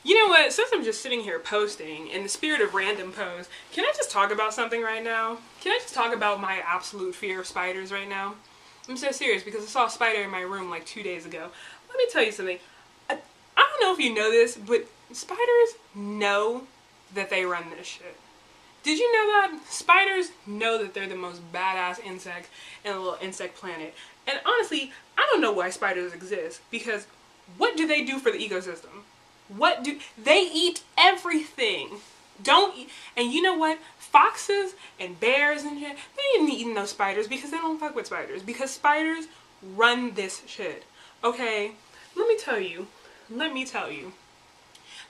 You know what? Since I'm just sitting here posting in the spirit of random pose, can I just talk about something right now? Can I just talk about my absolute fear of spiders right now? I'm so serious because I saw a spider in my room like 2 days ago. Let me tell you something. I don't know if you know this, but spiders know that they run this shit. Did you know that? Spiders know that they're the most badass insect in the little insect planet. And honestly, I don't know why spiders exist, because what do they do for the ecosystem? What do they eat? Everything. Don't eat. And you know what? Foxes and bears and shit, they ain't eating no spiders because they don't fuck with spiders. Because spiders run this shit. Okay? Let me tell you.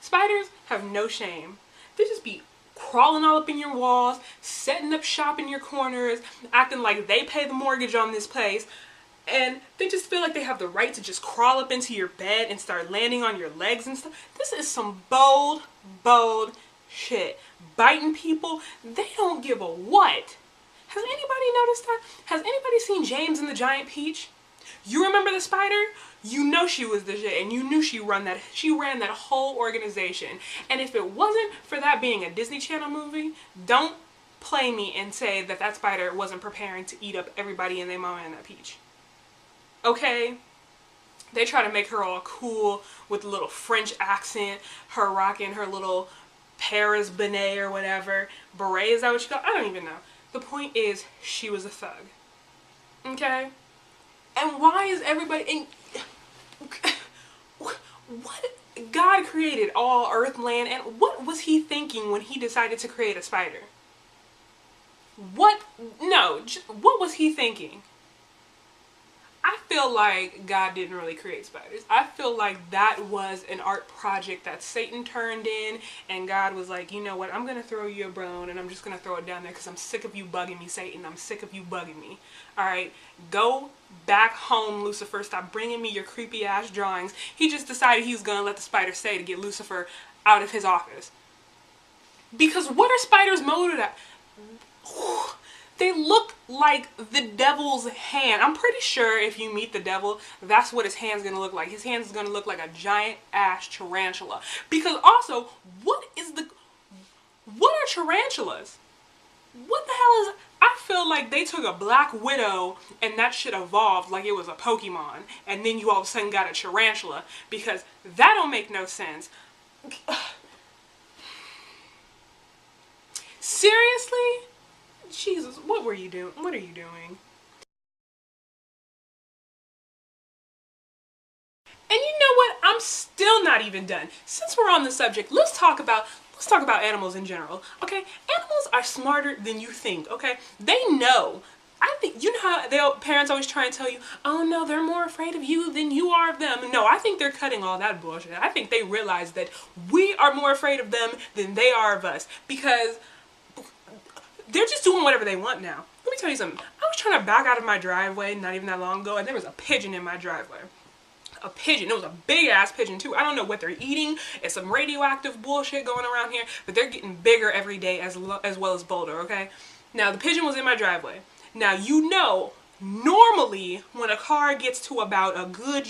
Spiders have no shame. They just be crawling all up in your walls, setting up shop in your corners, acting like they pay the mortgage on this place. And they just feel like they have the right to just crawl up into your bed and start landing on your legs and stuff. This is some bold shit. Biting people, they don't give a what. Has anybody noticed that? Has anybody seen James and the Giant Peach? You remember the spider? You know she was the shit, and you knew she ran that whole organization. And if it wasn't for that being a Disney Channel movie, don't play me and say that that spider wasn't preparing to eat up everybody and their mama and that peach. Okay? They try to make her all cool with a little French accent, her rocking her little Paris bonnet or whatever. Beret, is that what you call it? I don't even know. The point is, she was a thug. Okay? And why is everybody... what? God created all earth, land, and what was he thinking when he decided to create a spider? What? No, what was he thinking? I feel like God didn't really create spiders. I feel like that was an art project that Satan turned in, and God was like, you know what, I'm going to throw you a bone, and I'm just going to throw it down there because I'm sick of you bugging me, Satan. I'm sick of you bugging me. Alright, go back home, Lucifer. Stop bringing me your creepy ass drawings. He just decided he was going to let the spider stay to get Lucifer out of his office. Because what are spiders molded at? They look like the devil's hand. I'm pretty sure if you meet the devil, that's what his hand's gonna look like. His hand's gonna look like a giant ass tarantula. Because also, what are tarantulas? What the hell is... I feel like they took a Black Widow and that shit evolved like it was a Pokemon. And then you all of a sudden got a tarantula. Because that don't make no sense. Seriously? Jesus, what were you doing? What are you doing? And you know what? I'm still not even done. Since we're on the subject, let's talk about animals in general. Okay? Animals are smarter than you think, okay? They know. I think, you know how parents always try and tell you, oh no, they're more afraid of you than you are of them. No, I think they're cutting all that bullshit. I think they realize that we are more afraid of them than they are of us. Because they're just doing whatever they want now. Let me tell you something. I was trying to back out of my driveway not even that long ago, and there was a pigeon in my driveway. A pigeon. It was a big ass pigeon too. I don't know what they're eating. It's some radioactive bullshit going around here, but they're getting bigger every day as well as bolder, okay? Now, the pigeon was in my driveway. Now, you know, normally when a car gets to about a good,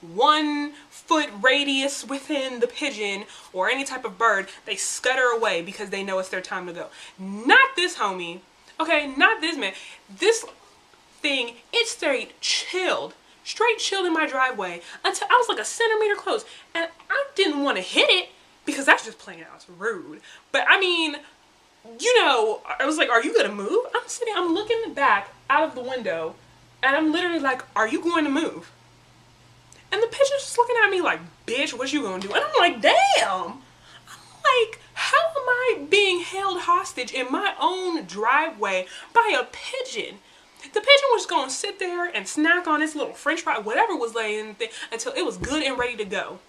1 foot radius within the pigeon or any type of bird, they scutter away because they know it's their time to go. Not this homie. Okay, not this man. This thing, it straight chilled in my driveway until I was like a centimeter close. And I didn't want to hit it because that's just plain out rude. But I mean, I was like, are you gonna move? I'm looking back out of the window and I'm literally like, are you going to move? And the pigeon's just looking at me like, bitch, what you gonna do? And I'm like, damn. I'm like, how am I being held hostage in my own driveway by a pigeon? The pigeon was going to sit there and snack on its little french fry, whatever was laying there, until it was good and ready to go.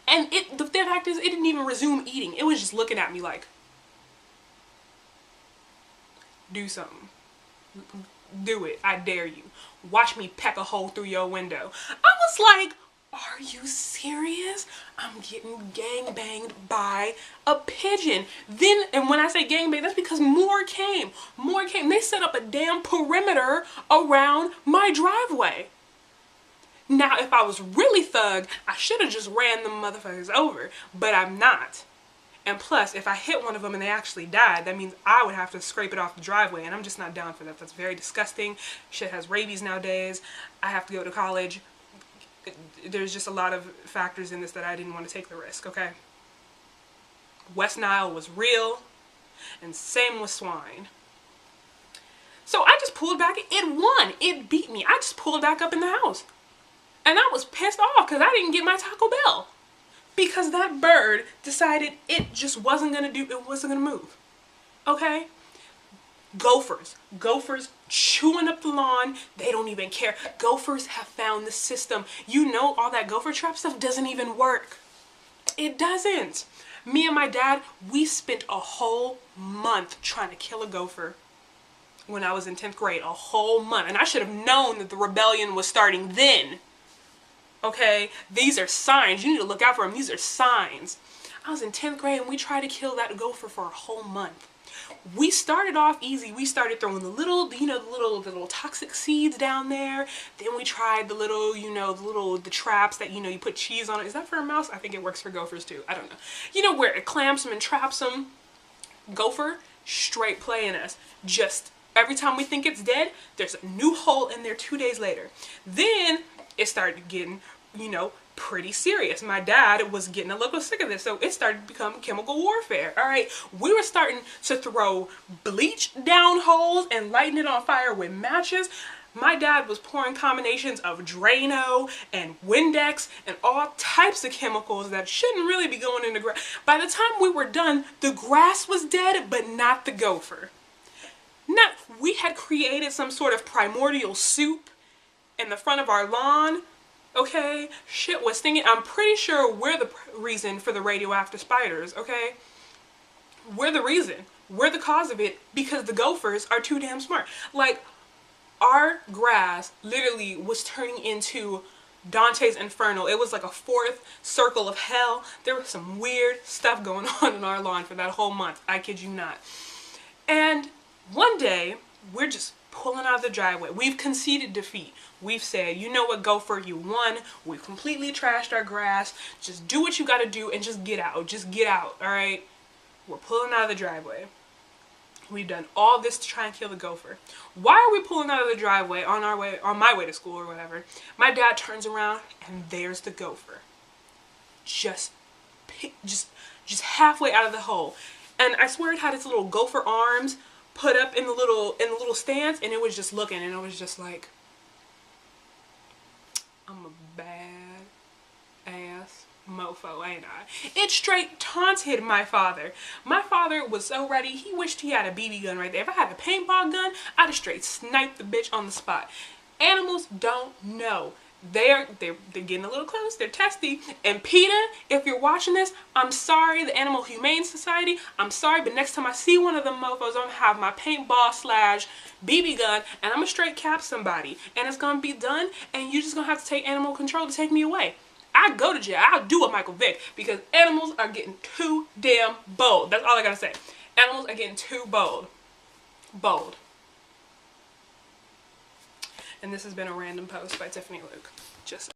And the fact is, it didn't even resume eating. It was just looking at me like, do something. Do it. I dare you. Watch me peck a hole through your window. I was like, are you serious? I'm getting gangbanged by a pigeon. Then, and when I say gangbang, that's because more came. They set up a damn perimeter around my driveway. Now, if I was really thug, I should have just ran them motherfuckers over, but I'm not. And plus, if I hit one of them and they actually died, that means I would have to scrape it off the driveway, and I'm just not down for that. That's very disgusting. Shit has rabies nowadays. I have to go to college. There's just a lot of factors in this that I didn't want to take the risk, okay? West Nile was real, and same with swine. So I just pulled back. It won. It beat me. I just pulled back up in the house. And I was pissed off because I didn't get my Taco Bell. Because that bird decided it just wasn't going to move. Okay? Gophers. Gophers chewing up the lawn. They don't even care. Gophers have found the system. You know, all that gopher trap stuff doesn't even work. It doesn't. Me and my dad, we spent a whole month trying to kill a gopher when I was in 10th grade. A whole month. And I should have known that the rebellion was starting then. Okay, these are signs. You need to look out for them. These are signs. I was in 10th grade and we tried to kill that gopher for a whole month. We started off easy. We started throwing the little, the little toxic seeds down there. Then we tried the little, the traps that, you put cheese on it. Is that for a mouse? I think it works for gophers too. I don't know. You know, where it clamps them and traps them. Gopher, straight playing us. Just every time we think it's dead, there's a new hole in there 2 days later. Then it started getting, pretty serious. My dad was getting a little sick of this, so it started to become chemical warfare, all right? We were starting to throw bleach down holes and lighting it on fire with matches. My dad was pouring combinations of Drano and Windex and all types of chemicals that shouldn't really be going in the grass. By the time we were done, the grass was dead, but not the gopher. We had created some sort of primordial soup in the front of our lawn. Okay, shit was stinging. I'm pretty sure we're the reason for the radioactive spiders, okay? We're the reason. We're the cause of it because the gophers are too damn smart. Like, our grass literally was turning into Dante's Inferno. It was like a fourth circle of hell. There was some weird stuff going on in our lawn for that whole month. I kid you not. And one day, we're just pulling out of the driveway. We've conceded defeat. We've said, you know what, gopher, you won. We've completely trashed our grass. Just do what you gotta do and just get out. Just get out, all right? We're pulling out of the driveway. We've done all this to try and kill the gopher. Why are we pulling out of the driveway on my way to school or whatever? My dad turns around and there's the gopher. Just halfway out of the hole. And I swear it had its little gopher arms put up in the little stance, and it was just looking, and it was just like, I'm a bad ass mofo, ain't I? It straight taunted my father. My father was so ready, he wished he had a BB gun right there. If I had a paintball gun, I'd have straight sniped the bitch on the spot. Animals don't know. They're getting a little close. They're testy. And PETA, if you're watching this, I'm sorry. The Animal Humane Society, I'm sorry. But next time I see one of them mofos, I'm going to have my paintball / BB gun. And I'm going to straight cap somebody. And it's going to be done. And you're just going to have to take animal control to take me away. I go to jail. I'll do a Michael Vick. Because animals are getting too damn bold. That's all I got to say. Animals are getting too bold. Bold. And this has been a random post by Tiffany Luke. Just